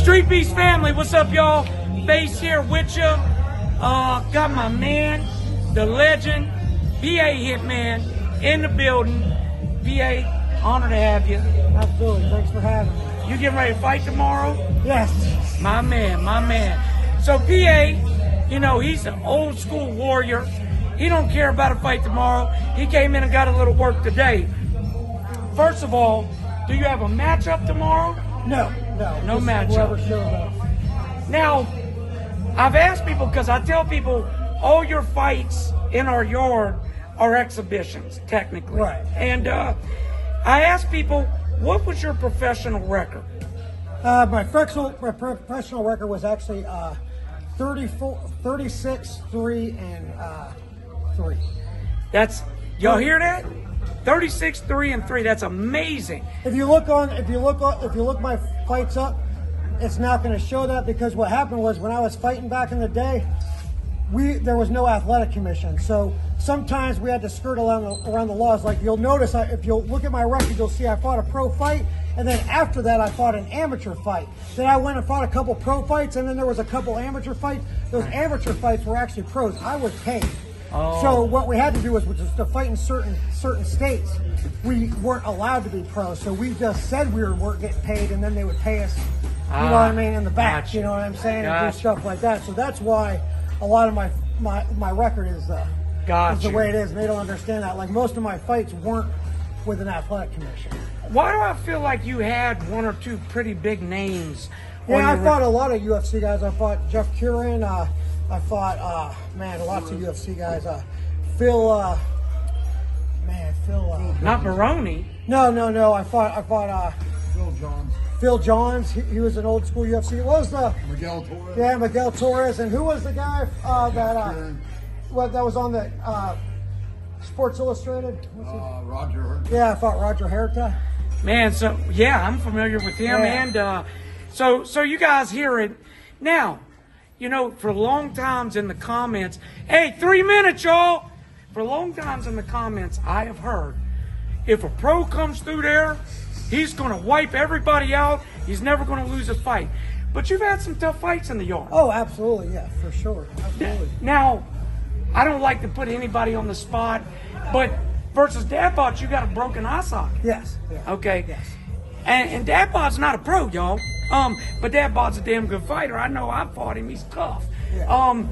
Street Beast family, what's up, y'all? Face here with you. Got my man, the legend, PA Hitman, in the building. PA, honor to have you. Absolutely, thanks for having me. You getting ready to fight tomorrow? Yes. My man, my man. So PA, you know, he's an old school warrior. He don't care about a fight tomorrow. He came in and got a little work today. First of all, do you have a matchup tomorrow? No matchup. Whoever shows up. Now, I've asked people, because I tell people all your fights in our yard are exhibitions, technically. Right. And I asked people, what was your professional record? My professional record was actually 36, 3, and 3. That's, y'all hear that? 36, 3, and 3. That's amazing. If you look my fights up, it's not going to show that, because what happened was when I was fighting back in the day, there was no athletic commission. So sometimes we had to skirt around the laws. Like you'll notice, if you'll look at my record, you'll see I fought a pro fight, and then after that I fought an amateur fight. Then I went and fought a couple pro fights, and then there was a couple amateur fights. Those amateur fights were actually pros. I was paid. Oh. So what we had to do was to fight in certain states. We weren't allowed to be pros, so we just said we weren't getting paid, and then they would pay us. You know what I mean, in the back. Gotcha. You know what I'm saying, Gotcha. and do stuff like that. So that's why a lot of my record is the way it is. And they don't understand that. Like most of my fights weren't with an athletic commission. Why do I feel like you had one or two pretty big names? Yeah, I fought a lot of UFC guys. I fought Jeff Curran. I fought lots of UFC guys. Phil. Not Baroni. No. I fought Phil Johns. He was an old school UFC. What was the Miguel Torres? Yeah, Miguel Torres. And who was the guy that was on the Sports Illustrated? Roger Herta. Yeah, I fought Roger Herta. Man, so yeah, I'm familiar with him. Yeah. And so you guys hear it now. You know, for long times in the comments, hey, 3 minutes, y'all. For long times in the comments, I have heard, if a pro comes through there, he's going to wipe everybody out. He's never going to lose a fight. But you've had some tough fights in the yard. Oh, absolutely. Yeah, for sure. Absolutely. Now, I don't like to put anybody on the spot, but versus Dadbot, you got a broken eye socket. Yes. Yeah. Okay. Yes. And Dadbot's not a pro, y'all. But Dadbot's a damn good fighter. I know I fought him. He's tough. Yeah.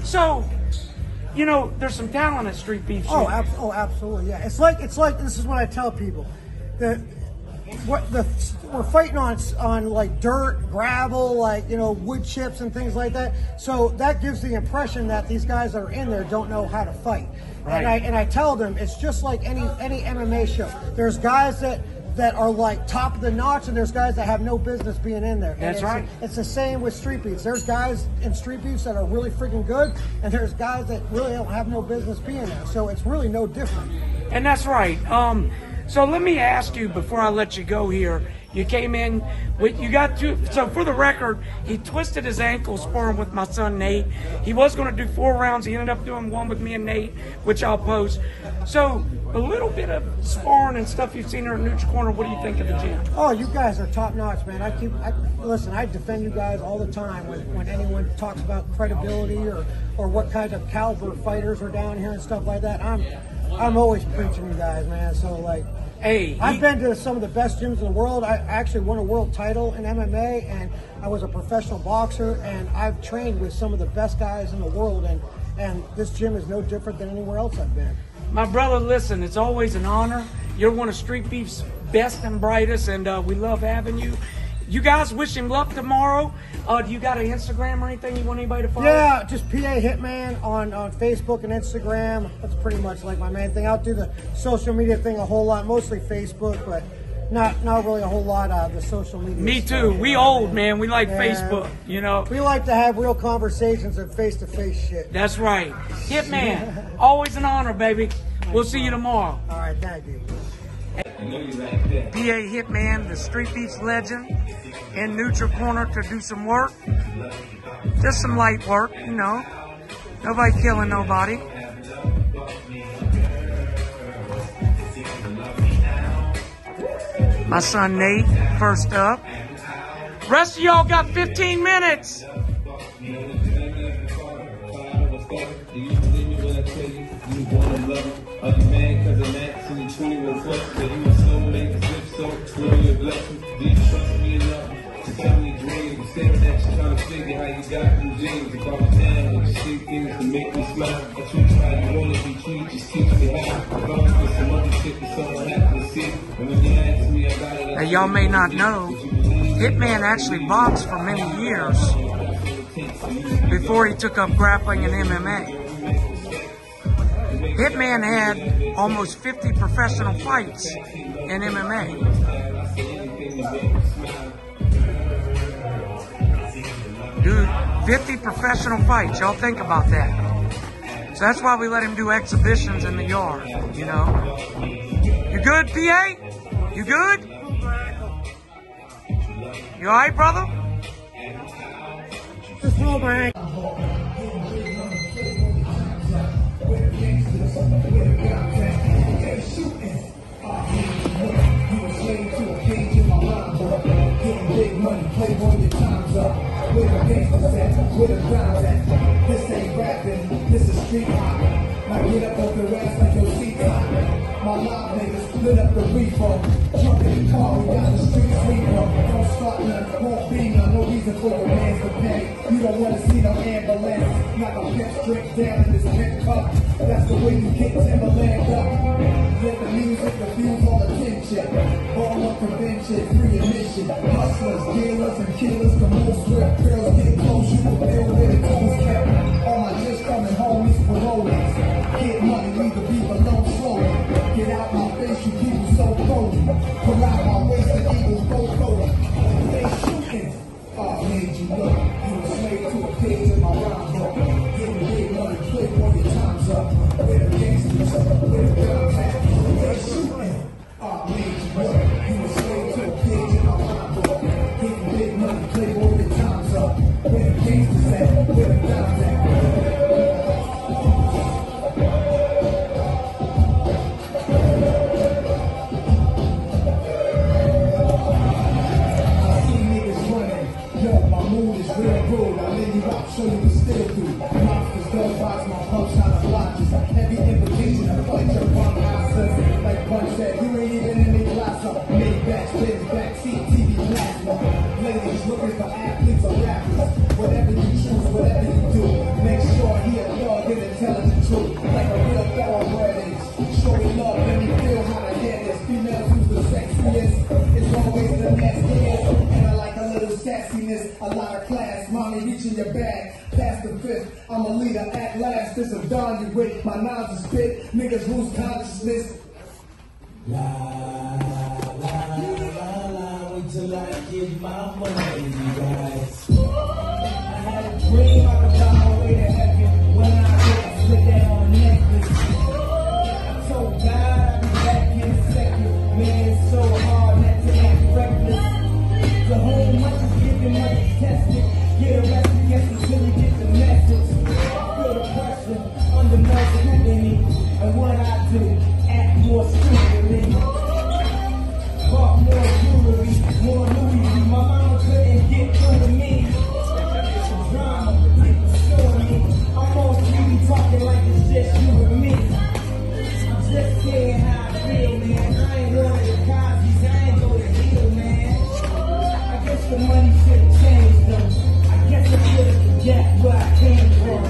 So, you know, there's some talent at Street Beef. Oh, absolutely. Yeah. It's like this is what I tell people. We're fighting on like dirt, gravel, like, you know, wood chips and things like that. So that gives the impression that these guys that are in there don't know how to fight. Right. And I tell them it's just like any MMA show. There's guys that are like top of the notch, and there's guys that have no business being in there. That's right. It's the same with Street Beefs. There's guys in Street Beefs that are really freaking good, and there's guys that really don't have no business being there. So it's really no different. And that's right. So let me ask you before I let you go here. You came in with, you got two. So for the record, he twisted his ankle sparring with my son Nate. He was going to do 4 rounds. He ended up doing 1 with me and Nate, which I'll post. So a little bit of sparring and stuff you've seen here at Neutral Corner. What do you think of the gym? Oh, you guys are top notch, man. Listen, I defend you guys all the time when anyone talks about credibility or what kind of caliber fighters are down here and stuff like that. I'm always preaching you guys, man. So like, hey, I've been to some of the best gyms in the world. I actually won a world title in MMA, and I was a professional boxer, and I've trained with some of the best guys in the world, and this gym is no different than anywhere else I've been. My brother, listen, it's always an honor. You're one of Street Beef's best and brightest, and we love having you. You guys wish him luck tomorrow. Do you got an Instagram or anything you want anybody to follow? Yeah, just PA Hitman on Facebook and Instagram. That's pretty much like my main thing. I'll do the social media thing a whole lot, mostly Facebook, but not really a whole lot of the social media. Me stuff. too. We old, man. We like Facebook, you know. We like to have real conversations and face-to-face shit. That's right. Hitman, always an honor, baby. We'll see you tomorrow. All right, thank you. PA Hitman, the Street Beef's legend, in Neutral Corner to do some work. Just some light work, you know. Nobody killing nobody. My son Nate, first up. Rest of y'all got 15 minutes. Now, y'all may not know, Hitman actually boxed for many years before he took up grappling and MMA. Hitman had almost 50 professional fights in MMA. Dude, 50 professional fights. Y'all think about that. So that's why we let him do exhibitions in the yard, you know. You good, PA? You good? You alright, brother? Just roll my This ain't rapping, this is street hop. I get up off the ass like your seat top. My mob niggas split up the repo. Jump in the car, we got the street sweeper. Don't start none, won't be none, no reason for your mans to pay. You don't wanna see no ambulance. Not a pimp strip down in this pimp cup. That's the way you kick Timberland up. Let the music diffuse all attention. All up prevention, free admission. Hustlers, dealers, and killers, the most rip girls get close, you will feel where the toes kept. All my just coming homies, parolees. Get money, leave the people alone slowly. Get out my face, you people so cold. Pull out my waist, the eagles go cold. They shooting. I made you look. You a slave to a page in my rhyme book. Getting big money, quick when your time's up. Where the gangsters, where the guns at. They shooting. I made you look. You a slave to a page in my rhyme book. Getting big money, quick when your time's up. Where the gangsters at, where the guns at. Show you the still through. Monsters don't box my punch out of blotches. Heavy invitation to fight your bum houses. Like Punch said, you ain't even in the class up. Made batch, bins, backseat, TV plasma. Ladies looking for athletes or rappers. Whatever you choose, whatever you do, make sure he a thug and intelligent truth. Like a real thoroughbred is. Show me love, let me feel how the head is. Females who's the sexiest. It's always the next dance. And I like a little sassiness, a lot of class. Mommy reaching your bag. Past the fifth, I'm a leader at last. This a dawn you with, my knives is spit. Niggas lose consciousness. La la la la, wait till I get my money, you guys. I had a dream I could fly away to heaven. When I slid that on the necklace. I told God I'd be back in a second. Man, it's so hard not to act reckless. The whole much is giving much is tested. Get arrested, yes, until you get the message. Feel the pressure, under more scrutiny. And what I do, act more stupidly. Fuck more jewelry, more Louis V. My mama couldn't get through to me. Drama, people show me. I'm on TV talking like it's just you and me. I'm just saying how I feel, man. I ain't one of the Cosby's, I ain't go to heal, man. I guess the money should change, though. Guess I should have forget where I came from.